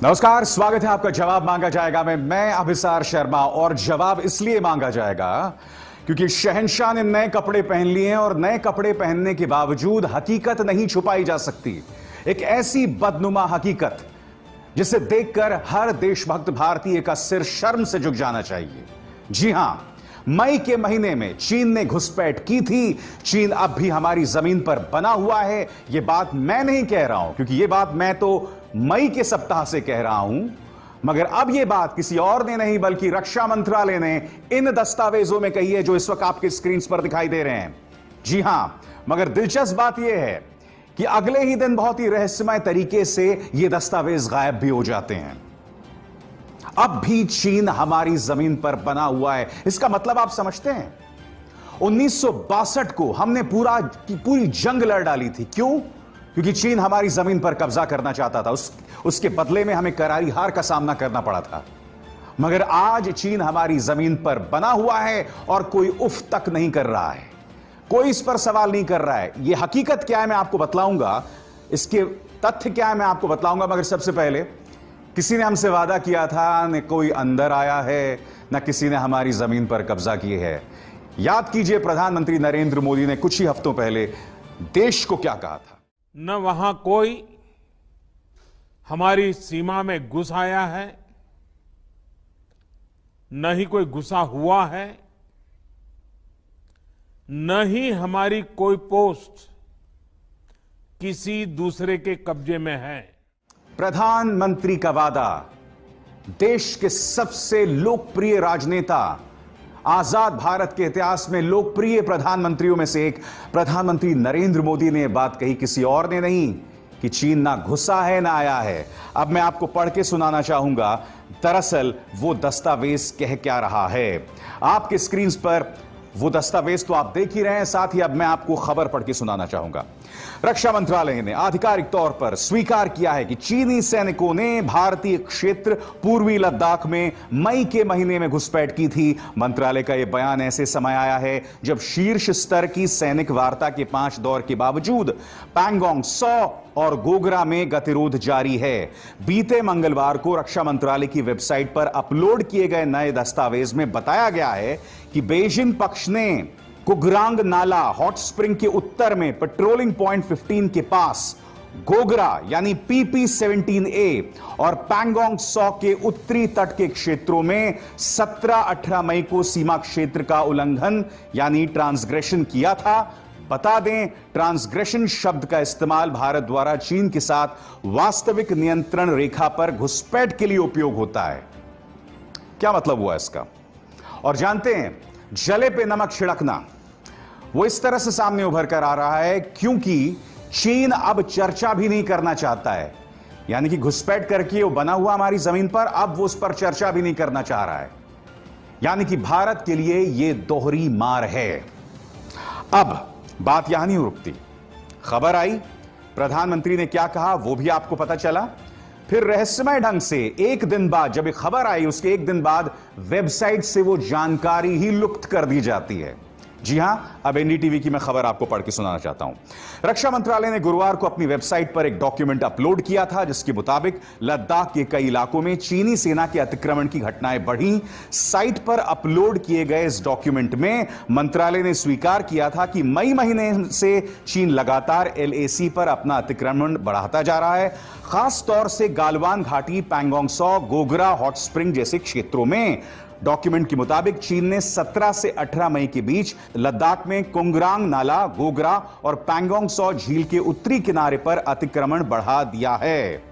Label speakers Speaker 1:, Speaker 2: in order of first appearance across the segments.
Speaker 1: नमस्कार, स्वागत है आपका। जवाब मांगा जाएगा में मैं अभिसार शर्मा, और जवाब इसलिए मांगा जाएगा क्योंकि शहंशाह ने नए कपड़े पहन लिए हैं और नए कपड़े पहनने के बावजूद हकीकत नहीं छुपाई जा सकती। एक ऐसी बदनुमा हकीकत जिसे देखकर हर देशभक्त भारतीय का सिर शर्म से झुक जाना चाहिए। जी हां, मई के महीने में चीन ने घुसपैठ की थी। चीन अब भी हमारी जमीन पर बना हुआ है। यह बात मैं नहीं कह रहा हूं, क्योंकि यह बात मैं तो मई के सप्ताह से कह रहा हूं, मगर अब यह बात किसी और ने नहीं बल्कि रक्षा मंत्रालय ने इन दस्तावेजों में कही है जो इस वक्त आपके स्क्रीन पर दिखाई दे रहे हैं। जी हां, मगर दिलचस्प बात यह है कि अगले ही दिन बहुत ही रहस्यमय तरीके से यह दस्तावेज गायब भी हो जाते हैं। अब भी चीन हमारी जमीन पर बना हुआ है। इसका मतलब आप समझते हैं, 1962 को हमने पूरी जंग लड़ डाली थी। क्यों? क्योंकि चीन हमारी जमीन पर कब्जा करना चाहता था। उसके बदले में हमें करारी हार का सामना करना पड़ा था। मगर आज चीन हमारी जमीन पर बना हुआ है और कोई उफ तक नहीं कर रहा है, कोई इस पर सवाल नहीं कर रहा है। यह हकीकत क्या है मैं आपको बतलाऊंगा, इसके तथ्य क्या है मैं आपको बतलाऊंगा। मगर सबसे पहले, किसी ने हमसे वादा किया था, न कोई अंदर आया है, न किसी ने हमारी जमीन पर कब्जा किए है। याद कीजिए, प्रधानमंत्री नरेंद्र मोदी ने कुछ ही हफ्तों पहले देश को क्या कहा था।
Speaker 2: न वहां कोई हमारी सीमा में घुस आया है, न ही कोई घुसा हुआ है, न ही हमारी कोई पोस्ट किसी दूसरे के कब्जे में है।
Speaker 1: प्रधानमंत्री का वादा, देश के सबसे लोकप्रिय राजनेता, आजाद भारत के इतिहास में लोकप्रिय प्रधानमंत्रियों में से एक प्रधानमंत्री नरेंद्र मोदी ने यह बात कही, किसी और ने नहीं, कि चीन ना घुसा है ना आया है। अब मैं आपको पढ़ के सुनाना चाहूंगा दरअसल वो दस्तावेज कह क्या रहा है। आपके स्क्रीन पर वो दस्तावेज तो आप देख ही रहे हैं, साथ ही अब मैं आपको खबर पढ़ के सुनाना चाहूंगा। रक्षा मंत्रालय ने आधिकारिक तौर पर स्वीकार किया है कि चीनी सैनिकों ने भारतीय क्षेत्र पूर्वी लद्दाख में मई के महीने में घुसपैठ की थी। मंत्रालय का यह बयान ऐसे समय आया है जब शीर्ष स्तर की सैनिक वार्ता के 5 दौर के बावजूद पैंगोंग सौ और गोगरा में गतिरोध जारी है। बीते मंगलवार को रक्षा मंत्रालय की वेबसाइट पर अपलोड किए गए नए दस्तावेज में बताया गया है कि बीजिंग पक्ष ने कुगरांग नाला हॉट स्प्रिंग के उत्तर में पेट्रोलिंग पॉइंट 15 के पास गोगरा यानी PP-17A और पैंगोंग सौ के उत्तरी तट के क्षेत्रों में 17-18 मई को सीमा क्षेत्र का उल्लंघन यानी ट्रांसग्रेशन किया था। बता दें, ट्रांसग्रेशन शब्द का इस्तेमाल भारत द्वारा चीन के साथ वास्तविक नियंत्रण रेखा पर घुसपैठ के लिए उपयोग होता है। क्या मतलब हुआ इसका? और जानते हैं, जले पे नमक छिड़कना वो इस तरह से सामने उभर कर आ रहा है क्योंकि चीन अब चर्चा भी नहीं करना चाहता है। यानी कि घुसपैठ करके वो बना हुआ हमारी जमीन पर, अब वो उस पर चर्चा भी नहीं करना चाह रहा है। यानी कि भारत के लिए यह दोहरी मार है। अब बात यहां नहीं रुकती। खबर आई, प्रधानमंत्री ने क्या कहा वो भी आपको पता चला। फिर रहस्यमय ढंग से एक दिन बाद, जब एक खबर आई उसके एक दिन बाद वेबसाइट से वो जानकारी ही लुप्त कर दी जाती है। जी हां, अब एनडीटीवी की मैं खबर आपको पढ़ के सुनाना चाहता हूं। रक्षा मंत्रालय ने गुरुवार को अपनी वेबसाइट पर एक डॉक्यूमेंट अपलोड किया था जिसके मुताबिक लद्दाख के कई इलाकों में चीनी सेना के अतिक्रमण की घटनाएं बढ़ी। साइट पर अपलोड किए गए इस डॉक्यूमेंट में मंत्रालय ने स्वीकार किया था कि मई महीने से चीन लगातार LAC पर अपना अतिक्रमण बढ़ाता जा रहा है, खास तौर से गालवान घाटी, पैंगोंग सौ, गोगरा, हॉट स्प्रिंग जैसे क्षेत्रों में। डॉक्यूमेंट के मुताबिक चीन ने 17 से 18 मई के बीच लद्दाख में कुंगरांग नाला, गोगरा और पैंगोंग सौ झील के उत्तरी किनारे पर अतिक्रमण बढ़ा दिया है।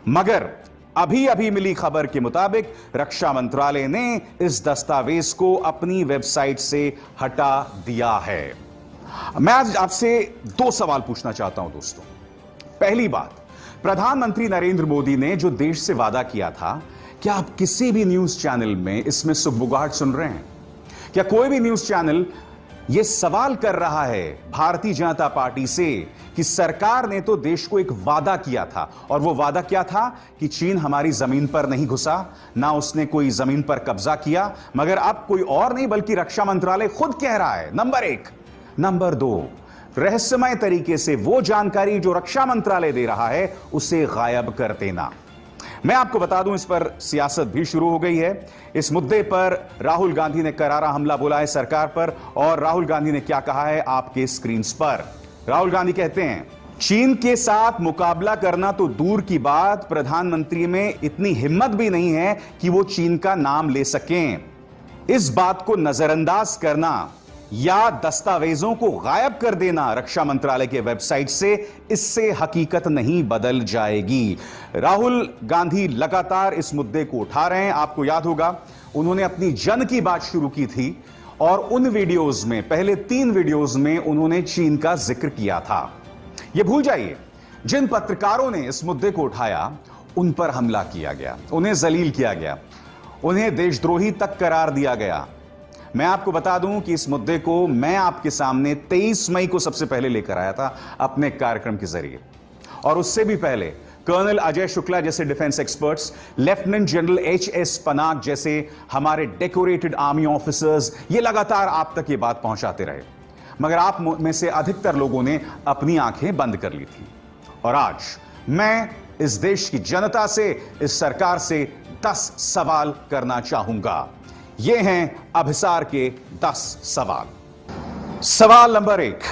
Speaker 1: मगर अभी अभी मिली खबर के मुताबिक रक्षा मंत्रालय ने इस दस्तावेज को अपनी वेबसाइट से हटा दिया है। मैं आज आपसे 2 सवाल पूछना चाहता हूं दोस्तों। पहली बात, प्रधानमंत्री नरेंद्र मोदी ने जो देश से वादा किया था, क्या आप किसी भी न्यूज चैनल में इसमें सुगबुगाहट सुन रहे हैं? क्या कोई भी न्यूज चैनल यह सवाल कर रहा है भारतीय जनता पार्टी से कि सरकार ने तो देश को एक वादा किया था, और वो वादा क्या था कि चीन हमारी जमीन पर नहीं घुसा, ना उसने कोई जमीन पर कब्जा किया, मगर अब कोई और नहीं बल्कि रक्षा मंत्रालय खुद कह रहा है। नंबर 1। नंबर 2, रहस्यमय तरीके से वो जानकारी जो रक्षा मंत्रालय दे रहा है उसे गायब कर देना। मैं आपको बता दूं, इस पर सियासत भी शुरू हो गई है। इस मुद्दे पर राहुल गांधी ने करारा हमला बोला है सरकार पर, और राहुल गांधी ने क्या कहा है आपके स्क्रीन पर। राहुल गांधी कहते हैं, चीन के साथ मुकाबला करना तो दूर की बात, प्रधानमंत्री में इतनी हिम्मत भी नहीं है कि वो चीन का नाम ले सकें। इस बात को नजरअंदाज करना या दस्तावेजों को गायब कर देना रक्षा मंत्रालय के वेबसाइट से, इससे हकीकत नहीं बदल जाएगी। राहुल गांधी लगातार इस मुद्दे को उठा रहे हैं। आपको याद होगा, उन्होंने अपनी जन की बात शुरू की थी और उन वीडियोज में, पहले 3 वीडियोज में उन्होंने चीन का जिक्र किया था। यह भूल जाइए, जिन पत्रकारों ने इस मुद्दे को उठाया उन पर हमला किया गया, उन्हें जलील किया गया, उन्हें देशद्रोही तक करार दिया गया। मैं आपको बता दूं कि इस मुद्दे को मैं आपके सामने 23 मई को सबसे पहले लेकर आया था अपने कार्यक्रम के जरिए, और उससे भी पहले कर्नल अजय शुक्ला जैसे defence experts, lieutenant general HS Panag जैसे हमारे डेकोरेटेड आर्मी ऑफिसर्स, ये लगातार आप तक ये बात पहुंचाते रहे, मगर आप में से अधिकतर लोगों ने अपनी आंखें बंद कर ली थी। और आज मैं इस देश की जनता से, इस सरकार से 10 सवाल करना चाहूंगा। ये हैं अभिसार के 10 सवाल। सवाल नंबर 1,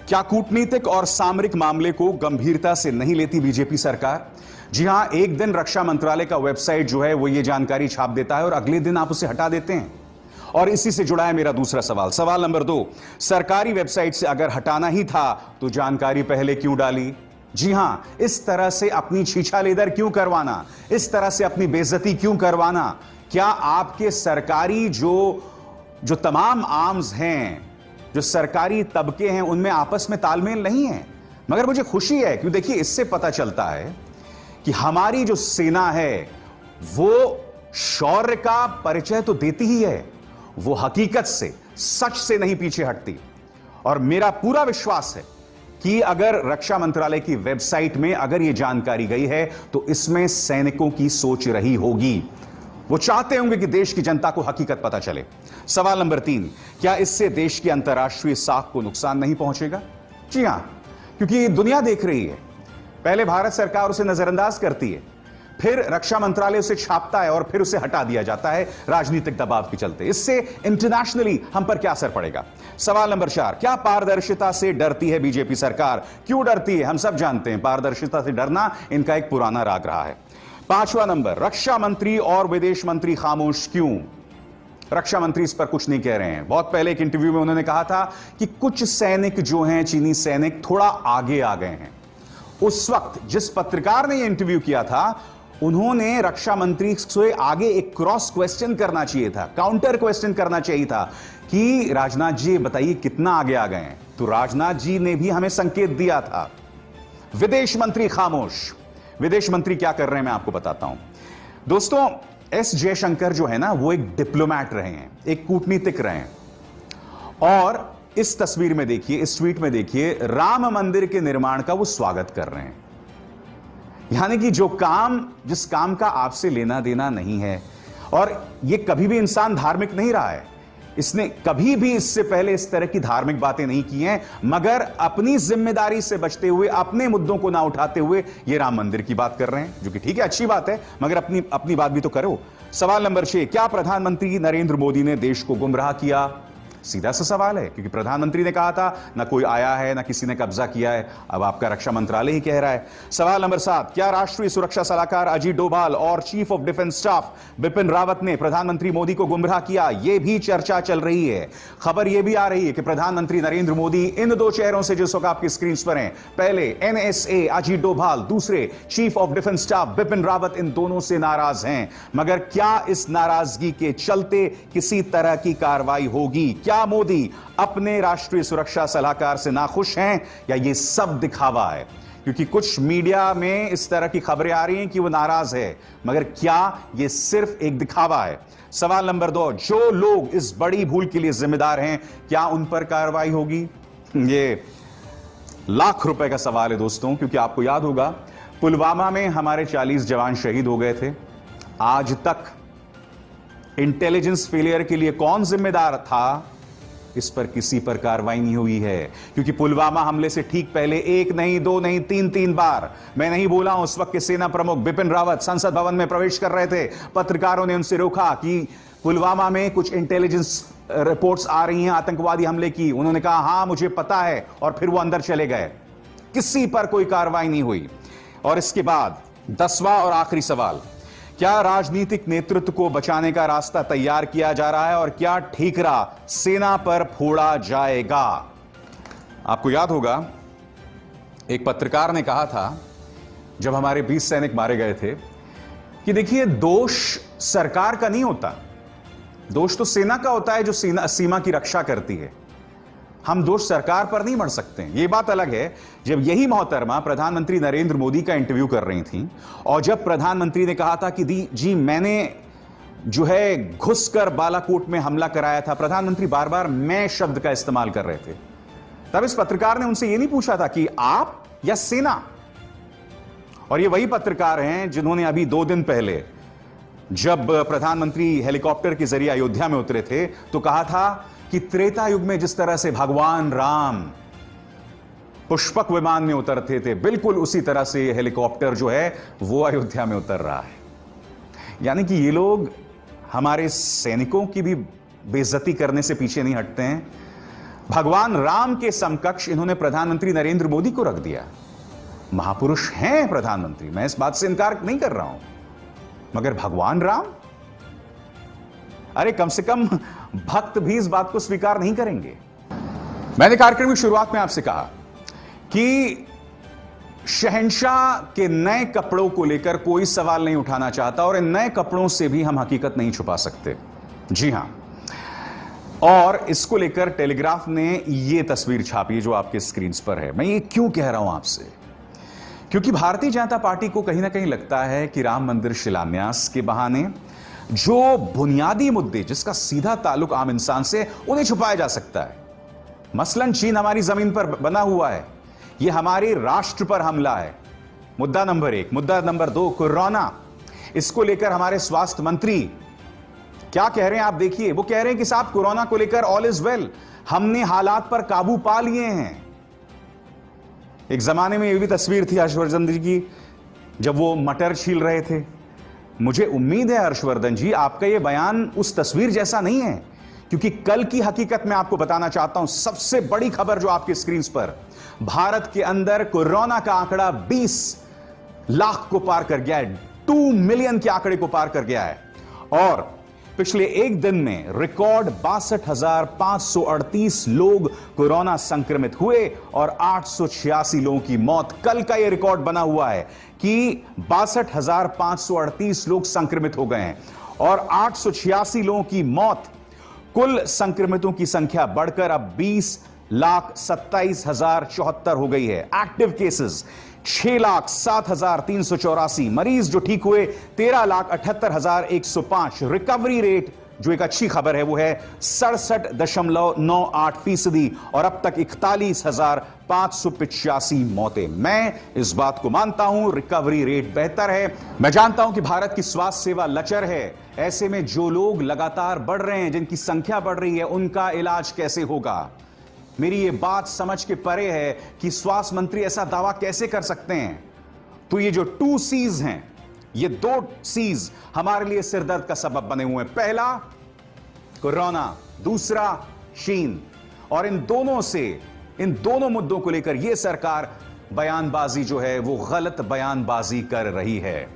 Speaker 1: क्या कूटनीतिक और सामरिक मामले को गंभीरता से नहीं लेती बीजेपी सरकार? जी हां, एक दिन रक्षा मंत्रालय का वेबसाइट जो है वो ये जानकारी छाप देता है और अगले दिन आप उसे हटा देते हैं। और इसी से जुड़ा है मेरा दूसरा सवाल। सवाल नंबर 2, सरकारी वेबसाइट से अगर हटाना ही था तो जानकारी पहले क्यों डाली? जी हां, इस तरह से अपनी छीछालेदर क्यों करवाना, इस तरह से अपनी बेइज्जती क्यों करवाना? क्या आपके सरकारी जो तमाम आर्म्स हैं, जो सरकारी तबके हैं, उनमें आपस में तालमेल नहीं है? मगर मुझे खुशी है, क्योंकि देखिए, इससे पता चलता है कि हमारी जो सेना है वो शौर्य का परिचय तो देती ही है, वो हकीकत से, सच से नहीं पीछे हटती। और मेरा पूरा विश्वास है कि अगर रक्षा मंत्रालय की वेबसाइट में अगर यह जानकारी गई है तो इसमें सैनिकों की सोच रही होगी। वो चाहते होंगे कि देश की जनता को हकीकत पता चले। सवाल नंबर 3, क्या इससे देश की अंतर्राष्ट्रीय साख को नुकसान नहीं पहुंचेगा? जी हां, क्योंकि दुनिया देख रही है। पहले भारत सरकार उसे नजरअंदाज करती है, फिर रक्षा मंत्रालय उसे छापता है और फिर उसे हटा दिया जाता है राजनीतिक दबाव के चलते। इससे इंटरनेशनली हम पर क्या असर पड़ेगा? सवाल नंबर 4, क्या पारदर्शिता से डरती है बीजेपी सरकार? क्यों डरती है? हम सब जानते हैं, पारदर्शिता से डरना इनका एक पुराना राग रहा है। 5वां नंबर, रक्षा मंत्री और विदेश मंत्री खामोश क्यों? रक्षा मंत्री इस पर कुछ नहीं कह रहे हैं। बहुत पहले एक इंटरव्यू में उन्होंने कहा था कि कुछ सैनिक जो हैं, चीनी सैनिक, थोड़ा आगे आ गए हैं। उस वक्त जिस पत्रकार ने यह इंटरव्यू किया था, उन्होंने रक्षा मंत्री से आगे एक क्रॉस क्वेश्चन करना चाहिए था, काउंटर क्वेश्चन करना चाहिए था कि राजनाथ जी बताइए कितना आगे आ गए हैं। तो राजनाथ जी ने भी हमें संकेत दिया था। विदेश मंत्री खामोश। विदेश मंत्री क्या कर रहे हैं मैं आपको बताता हूं। दोस्तों, S जयशंकर जो है ना, वो एक डिप्लोमैट रहे हैं, एक कूटनीतिक रहे हैं। और इस तस्वीर में देखिए, इस ट्वीट में देखिए, राम मंदिर के निर्माण का वो स्वागत कर रहे हैं। यानी कि जिस काम का आपसे लेना देना नहीं है, और ये कभी भी इंसान धार्मिक नहीं रहा है, इसने कभी भी इससे पहले इस तरह की धार्मिक बातें नहीं की हैं, मगर अपनी जिम्मेदारी से बचते हुए, अपने मुद्दों को ना उठाते हुए ये राम मंदिर की बात कर रहे हैं, जो कि ठीक है, अच्छी बात है, मगर अपनी बात भी तो करो। सवाल नंबर 6, क्या प्रधानमंत्री नरेंद्र मोदी ने देश को गुमराह किया? सीधा सा सवाल है, क्योंकि प्रधानमंत्री ने कहा था ना कोई आया है, ना किसी ने कब्जा किया है। अब आपका रक्षा मंत्रालय ही कह रहा है। सवाल नंबर 7, क्या राष्ट्रीय सुरक्षा सलाहकार अजीत डोभाल और chief of defence staff Bipin Rawat ने प्रधानमंत्री मोदी को गुमराह किया? यह भी चर्चा चल रही है। खबर यह भी आ रही है कि प्रधानमंत्री नरेंद्र मोदी इन 2 चेहरों से, जिस वक्त आपकी स्क्रीन पर हैं, पहले NSA अजीत डोभाल, दूसरे chief of defence staff Bipin Rawat, इन दोनों से नाराज हैं। मगर क्या इस नाराजगी के चलते किसी तरह की कार्रवाई होगी? क्या मोदी अपने राष्ट्रीय सुरक्षा सलाहकार से नाखुश हैं, या ये सब दिखावा है? क्योंकि कुछ मीडिया में इस तरह की खबरें आ रही हैं कि वो नाराज है, मगर क्या ये सिर्फ एक दिखावा है? सवाल नंबर 2, जो लोग इस बड़ी भूल के लिए जिम्मेदार हैं, क्या उन पर कार्रवाई होगी? ये लाख रुपए का सवाल है दोस्तों, क्योंकि आपको याद होगा, पुलवामा में हमारे 40 जवान शहीद हो गए थे। आज तक इंटेलिजेंस फेलियर के लिए कौन जिम्मेदार था, इस पर किसी पर कार्रवाई नहीं हुई है, क्योंकि पुलवामा हमले से ठीक पहले एक नहीं, दो नहीं, तीन बार, मैं नहीं बोला हूं, उस वक्त के सेना प्रमुख बिपिन रावत संसद भवन में प्रवेश कर रहे थे। पत्रकारों ने उनसे रोका कि पुलवामा में कुछ इंटेलिजेंस रिपोर्ट्स आ रही हैं आतंकवादी हमले की। उन्होंने कहा हां मुझे पता है, और फिर वो अंदर चले गए। किसी पर कोई कार्रवाई नहीं हुई। और इसके बाद 10वां और आखिरी सवाल, क्या राजनीतिक नेतृत्व को बचाने का रास्ता तैयार किया जा रहा है और क्या ठीकरा सेना पर फोड़ा जाएगा? आपको याद होगा एक पत्रकार ने कहा था जब हमारे 20 सैनिक मारे गए थे कि देखिए दोष सरकार का नहीं होता, दोष तो सेना का होता है जो सीमा की रक्षा करती है। हम दोष सरकार पर नहीं मढ़ सकते। यह बात अलग है जब यही मोहतरमा प्रधानमंत्री नरेंद्र मोदी का इंटरव्यू कर रही थी और जब प्रधानमंत्री ने कहा था कि जी मैंने जो है घुसकर बालाकोट में हमला कराया था, प्रधानमंत्री बार बार मैं शब्द का इस्तेमाल कर रहे थे। तब इस पत्रकार ने उनसे यह नहीं पूछा था कि आप या सेना। और ये वही पत्रकार हैं जिन्होंने अभी 2 दिन पहले जब प्रधानमंत्री हेलीकॉप्टर के जरिए अयोध्या में उतरे थे तो कहा था कि त्रेता युग में जिस तरह से भगवान राम पुष्पक विमान में उतरते थे, बिल्कुल उसी तरह से हेलीकॉप्टर जो है वो अयोध्या में उतर रहा है। यानी कि ये लोग हमारे सैनिकों की भी बेइज्जती करने से पीछे नहीं हटते हैं। भगवान राम के समकक्ष इन्होंने प्रधानमंत्री नरेंद्र मोदी को रख दिया। महापुरुष हैं प्रधानमंत्री, मैं इस बात से इनकार नहीं कर रहा हूं, मगर भगवान राम, अरे कम से कम भक्त भी इस बात को स्वीकार नहीं करेंगे। मैंने कार्यक्रम की शुरुआत में आपसे कहा कि शहंशाह के नए कपड़ों को लेकर कोई सवाल नहीं उठाना चाहता और इन नए कपड़ों से भी हम हकीकत नहीं छुपा सकते। जी हां, और इसको लेकर टेलीग्राफ ने यह तस्वीर छापी जो आपके स्क्रीन पर है। मैं ये क्यों कह रहा हूं आपसे, क्योंकि भारतीय जनता पार्टी को कहीं ना कहीं लगता है कि राम मंदिर शिलान्यास के बहाने जो बुनियादी मुद्दे जिसका सीधा ताल्लुक आम इंसान से, उन्हें छुपाया जा सकता है। मसलन चीन हमारी जमीन पर बना हुआ है, यह हमारे राष्ट्र पर हमला है, मुद्दा नंबर 1। मुद्दा नंबर 2, कोरोना। इसको लेकर हमारे स्वास्थ्य मंत्री क्या कह रहे हैं आप देखिए, वो कह रहे हैं कि साहब कोरोना को लेकर ऑल इज वेल, हमने हालात पर काबू पा लिए हैं। एक जमाने में यह भी तस्वीर थी हर्षवर्धन जी की जब वो मटर छील रहे थे। मुझे उम्मीद है हर्षवर्धन जी आपका यह बयान उस तस्वीर जैसा नहीं है, क्योंकि कल की हकीकत मैं आपको बताना चाहता हूं। सबसे बड़ी खबर जो आपके स्क्रीन पर, भारत के अंदर कोरोना का आंकड़ा 20 लाख को पार कर गया है, 2 मिलियन के आंकड़े को पार कर गया है। और पिछले एक दिन में रिकॉर्ड 62,538 लोग कोरोना संक्रमित हुए और 886 लोगों की मौत। कल का यह रिकॉर्ड बना हुआ है कि 62,538 लोग संक्रमित हो गए हैं और 886 लोगों की मौत। कुल संक्रमितों की संख्या बढ़कर अब 20,27,074 हो गई है। एक्टिव केसेस 6,07,384, मरीज जो ठीक हुए 13,78,105। रिकवरी रेट जो एक अच्छी खबर है वो है 67.98%। और अब तक 41,585 मौतें। मैं इस बात को मानता हूं रिकवरी रेट बेहतर है। मैं जानता हूं कि भारत की स्वास्थ्य सेवा लचर है। ऐसे में जो लोग लगातार बढ़ रहे हैं, जिनकी संख्या बढ़ रही है, उनका इलाज कैसे होगा? मेरी ये बात समझ के परे है कि स्वास्थ्य मंत्री ऐसा दावा कैसे कर सकते हैं। तो ये जो 2 C's हैं, ये 2 C's हमारे लिए सिरदर्द का सबब बने हुए हैं। पहला कोरोना, दूसरा चीन। और इन दोनों मुद्दों को लेकर यह सरकार बयानबाजी जो है वो गलत बयानबाजी कर रही है।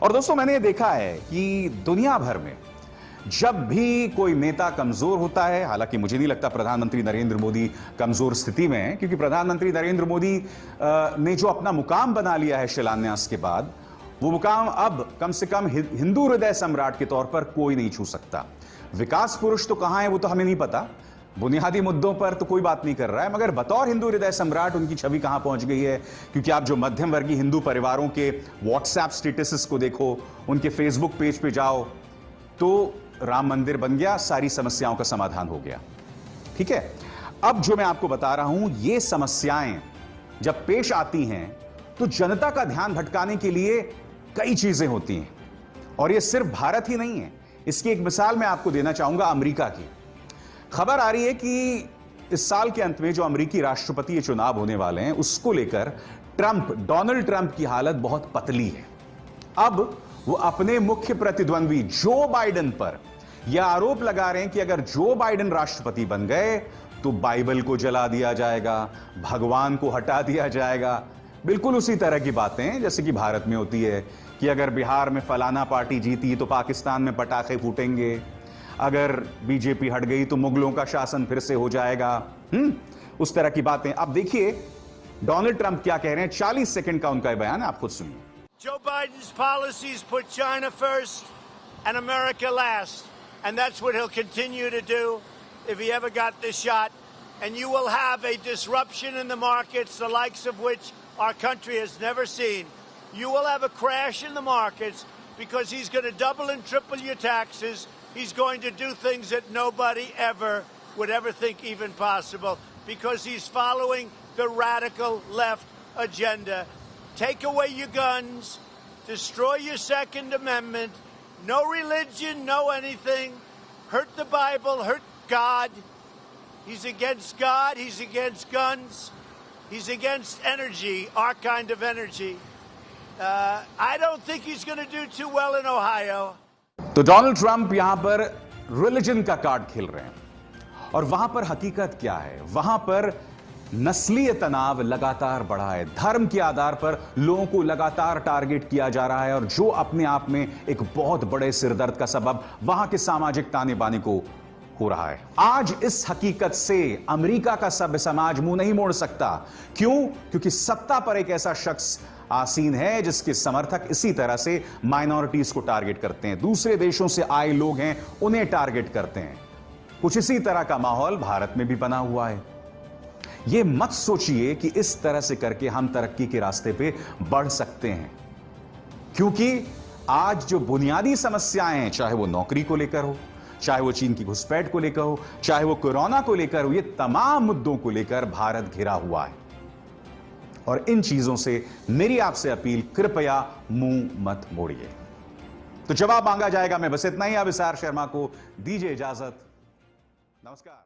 Speaker 1: और दोस्तों मैंने देखा है कि दुनिया भर में जब भी कोई नेता कमजोर होता है, हालांकि मुझे नहीं लगता प्रधानमंत्री नरेंद्र मोदी कमजोर स्थिति में है, क्योंकि प्रधानमंत्री नरेंद्र मोदी ने जो अपना मुकाम बना लिया है शिलान्यास के बाद, वो मुकाम अब कम से कम हिंदू हृदय सम्राट के तौर पर कोई नहीं छू सकता। विकास पुरुष तो कहां है वो तो हमें नहीं पता, बुनियादी मुद्दों पर तो कोई बात नहीं कर रहा है, मगर बतौर हिंदू हृदय सम्राट उनकी छवि कहां पहुंच गई है। क्योंकि आप जो मध्यम वर्गीय हिंदू परिवारों के व्हाट्सएप स्टेटसेस को देखो, उनके फेसबुक पेज पे जाओ, तो राम मंदिर बन गया, सारी समस्याओं का समाधान हो गया। ठीक है, अब जो मैं आपको बता रहा हूं, ये समस्याएं जब पेश आती हैं तो जनता का ध्यान भटकाने के लिए कई चीजें होती हैं। और ये सिर्फ भारत ही नहीं है, इसकी एक मिसाल मैं आपको देना चाहूंगा अमेरिका की। खबर आ रही है कि इस साल के अंत में जो अमेरिकी राष्ट्रपति चुनाव होने वाले हैं उसको लेकर डोनाल्ड ट्रंप की हालत बहुत पतली है। अब वो अपने मुख्य प्रतिद्वंदी जो बाइडेन पर यह आरोप लगा रहे हैं कि अगर जो बाइडेन राष्ट्रपति बन गए तो बाइबल को जला दिया जाएगा, भगवान को हटा दिया जाएगा। बिल्कुल उसी तरह की बातें जैसे कि भारत में होती है कि अगर बिहार में फलाना पार्टी जीती तो पाकिस्तान में पटाखे फूटेंगे, अगर बीजेपी हट गई तो मुगलों का शासन फिर से हो जाएगा। उस तरह की बातें। अब देखिए डोनाल्ड ट्रंप क्या कह रहे हैं, 40 सेकंड का उनका बयान है, आप खुद सुनिए।
Speaker 3: Joe Biden's policies put China first and America last, and that's what he'll continue to do if he ever got this shot. And you will have a disruption in the markets, the likes of which our country has never seen. You will have a crash in the markets because he's going to double and triple your taxes. He's going to do things that nobody ever would ever think even possible because he's following the radical left agenda. Take away your guns, destroy your Second Amendment, no religion, no anything, hurt the Bible, hurt God. He's against God, he's against guns, he's against energy, our kind of energy. I don't think he's going to do too well in Ohio.
Speaker 1: तो Donald Trump यहां पर religion का card खेल रहे हैं और वहां पर हकीकत क्या है, वहां पर नस्लीय तनाव लगातार बढ़ा है। धर्म के आधार पर लोगों को लगातार टारगेट किया जा रहा है और जो अपने आप में एक बहुत बड़े सिरदर्द का सबब वहां के सामाजिक ताने बाने को हो रहा है। आज इस हकीकत से अमेरिका का सभ्य समाज मुंह नहीं मोड़ सकता। क्यों? क्योंकि सत्ता पर एक ऐसा शख्स आसीन है जिसके समर्थक इसी तरह से माइनॉरिटीज को टारगेट करते हैं, दूसरे देशों से आए लोग हैं उन्हें टारगेट करते हैं। कुछ इसी तरह का माहौल भारत में भी बना हुआ है। यह मत सोचिए कि इस तरह से करके हम तरक्की के रास्ते पे बढ़ सकते हैं, क्योंकि आज जो बुनियादी समस्याएं हैं, चाहे वो नौकरी को लेकर हो, चाहे वो चीन की घुसपैठ को लेकर हो, चाहे वो कोरोना को लेकर हो, ये तमाम मुद्दों को लेकर भारत घिरा हुआ है। और इन चीजों से मेरी आपसे अपील, कृपया मुंह मत मोड़िए। तो जवाब मांगा जाएगा। मैं बस इतना ही। अब विशार शर्मा को दीजिए इजाजत। नमस्कार।